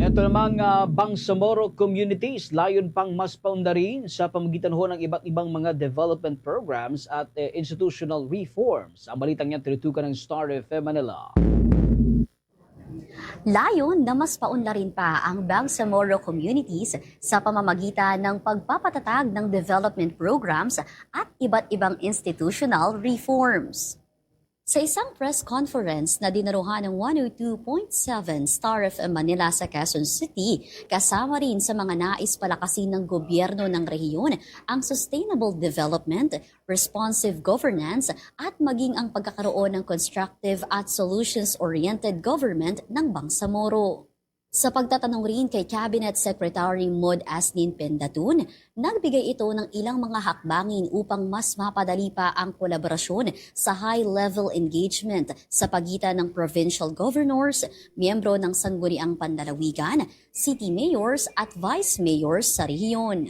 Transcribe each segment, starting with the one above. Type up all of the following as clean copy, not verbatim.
Ito namang Bangsamoro communities, layon pang mas paundarin sa pamagitan ho ng iba't ibang mga development programs at institutional reforms. Ang balitang yan tinutukan ng Star FM Manila. Layon na mas paunlarin pa ang Bangsamoro communities sa pamamagitan ng pagpapatatag ng development programs at iba't ibang institutional reforms. Sa isang press conference na dinaruhan ng 102.7 Star FM Manila sa Quezon City, kasama rin sa mga nais palakasin ng gobyerno ng rehiyon ang sustainable development, responsive governance at maging ang pagkakaroon ng constructive at solutions-oriented government ng Bangsamoro. Sa pagtatanong rin kay Cabinet Secretary Maud Asnin Pendatun, nagbigay ito ng ilang mga hakbangin upang mas mapadali pa ang kolaborasyon sa high-level engagement sa pagitan ng provincial governors, miyembro ng Sangguniang Panlalawigan, city mayors at vice mayors sa rehiyon.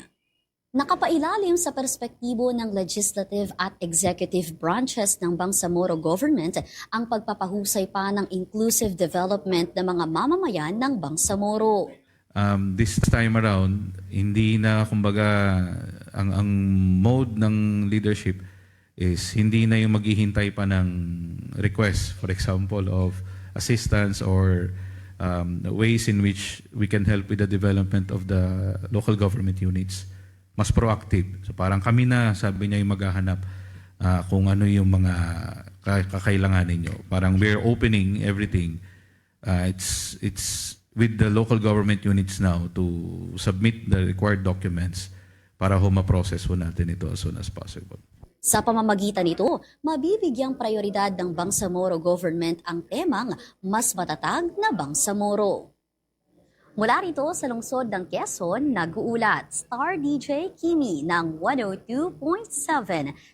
Nakapailalim sa perspektibo ng legislative at executive branches ng Bangsamoro government ang pagpapahusay pa ng inclusive development ng mga mamamayan ng Bangsamoro. This time around, hindi na kumbaga ang mode ng leadership is hindi na yung maghihintay pa ng request, for example, of assistance or ways in which we can help with the development of the local government units. Mas proactive. So parang kami na, sabi niya, yung maghahanap kung ano yung mga kakailanganin nyo. Parang we're opening everything. It's with the local government units now to submit the required documents para ma-process ho natin ito as soon as possible. Sa pamamagitan nito, mabibigyang prioridad ng Bangsamoro government ang temang mas matatag na Bangsamoro. Mula rito sa lungsod ng Quezon, nag-uulat Star DJ Kimi ng 102.7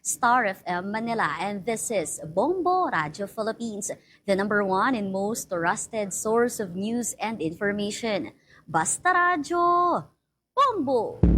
Star FM Manila, and this is Bombo Radio Philippines, the #1 and most trusted source of news and information. Basta Radyo, Bombo!